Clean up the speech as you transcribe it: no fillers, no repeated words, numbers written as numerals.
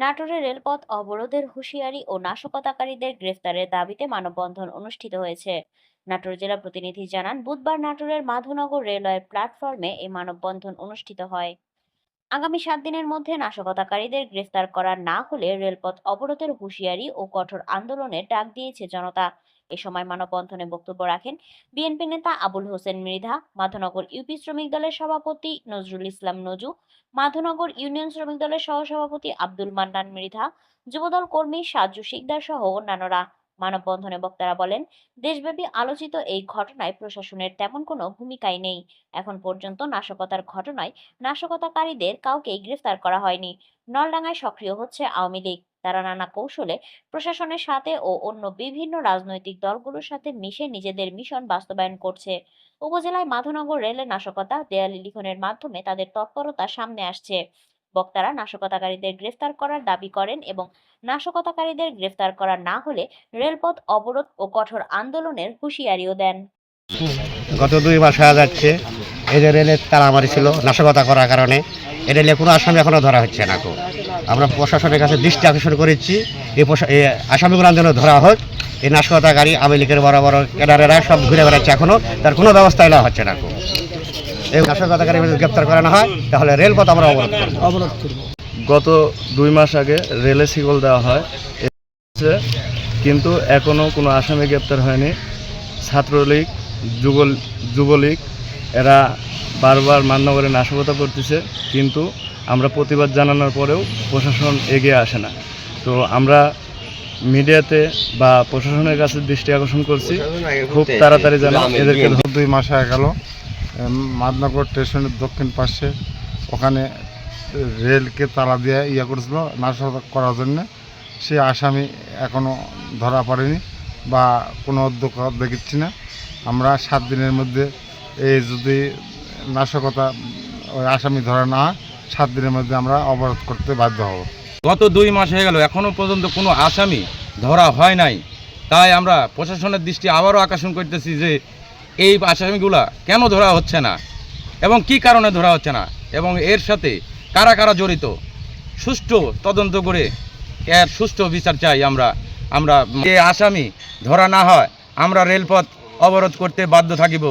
নাটোরে রেলপথ অবরোধের হুঁশিয়ারি ও নাশকতাকারীদের গ্রেফতারের দাবিতে মানববন্ধন অনুষ্ঠিত হয়েছে। নাটোর জেলা প্রতিনিধি জানান, বুধবার নাটোরের মাধবনগর রেলওয়ে প্ল্যাটফর্মে এই মানববন্ধন অনুষ্ঠিত হয়। আগামী 7 দিনের মধ্যে নাশকতাকারীদের গ্রেফতার করা না হলে রেলপথ অবরোধের হুঁশিয়ারি ও কঠোর আন্দোলনের ডাক দিয়েছে জনতা। এ সময় মানববন্ধনে বক্তব্য রাখেন বিএনপি নেতা আবুল হোসেন মৃধা, মাধবনগর ইউপি শ্রমিক দলের সভাপতি নজরুল ইসলাম নজু, মাধবনগর ইউনিয়ন শ্রমিক দলের সহসভাপতি আব্দুল মান্নান মৃধা, যুবদল কর্মী সাজু শিকদার সহ অন্যান্যরা। মানববন্ধনে বক্তারা বলেন, দেশব্যাপী আলোচিত এই ঘটনায় প্রশাসনের তেমন কোনো ভূমিকাই নেই। এখন পর্যন্ত নাশকতার ঘটনায় নাশকতাকারীদের কাউকেই গ্রেফতার করা হয়নি। নলডাঙ্গায় সক্রিয় হচ্ছে আওয়ামী লীগ। তারা নানা কৌশলে প্রশাসনের সাথে ও অন্য বিভিন্ন রাজনৈতিক দলগুলোর সাথে মিশে নিজেদের মিশন বাস্তবায়ন করছে। উপজেলায় মাধবনগর রেলে নাশকতা, দেয়ালি লিখনের মাধ্যমে তাদের তৎপরতা সামনে আসছে। বক্তারা নাশকতাকারীদের গ্রেফতার করার দাবি করেন এবং নাশকতাকারীদের গ্রেফতার করা না হলে রেলপথ অবরোধ ও কঠোর আন্দোলনের হুঁশিয়ারিও দেন। গত 2 মাস হয়ে যাচ্ছে এই যে রেলের তালামারি ছিল নাশকতা করার কারণে এই রেলে কোনো আসামি এখনও ধরা হচ্ছে না। আমরা প্রশাসনের কাছে দৃষ্টি আকর্ষণ করেছি এই আসামিগুলো যেন ধরা হোক। এই নাশকতাকারী আওয়ামী লীগের বড় বড় ক্যাডারেরা সব ঘুরে বেড়াচ্ছে, এখনও তার কোনো ব্যবস্থাই নেওয়া হচ্ছে না। এই নাশকতাকারী গ্রেপ্তার করা না হয় তাহলে রেলপথ আমরা অবরোধ করব। গত 2 মাস আগে রেলে শিকল দেওয়া হয়, কিন্তু এখনও কোনো আসামি গ্রেপ্তার হয়নি। ছাত্রলীগ, যুবলীগ এরা বারবার মান্যবরে নাশকতা করতেছে, কিন্তু আমরা প্রতিবাদ জানানোর পরেও প্রশাসন এগিয়ে আসে না। তো আমরা মিডিয়াতে বা প্রশাসনের কাছে দৃষ্টি আকর্ষণ করছি খুব তাড়াতাড়ি যেন এদেরকে। 2 মাস হয়ে গেল মাদনগর স্টেশনের দক্ষিণ পাশে ওখানে রেলকে তালা দিয়ে করেছিল নাশকতা করার জন্য। সে আসামি এখনও ধরা পড়েনি বা কোনো উদ্যোগ দেখছি না। আমরা 7 দিনের মধ্যে এই যদি নাশকতা ওই আসামি ধরা না হয় 7 দিনের মধ্যে আমরা অবরোধ করতে বাধ্য হব। গত 2 মাস হয়ে গেল এখনও পর্যন্ত কোনো আসামি ধরা হয় নাই। তাই আমরা প্রশাসনের দৃষ্টি আবারও আকর্ষণ করতেছি যে এই আসামিগুলা কেন ধরা হচ্ছে না এবং কি কারণে ধরা হচ্ছে না এবং এর সাথে কারা কারা জড়িত সুষ্ঠু তদন্ত করে এর সুষ্ঠু বিচার চাই। আমরা যে আসামি ধরা না হয় আমরা রেলপথ অবরোধ করতে বাধ্য থাকিব।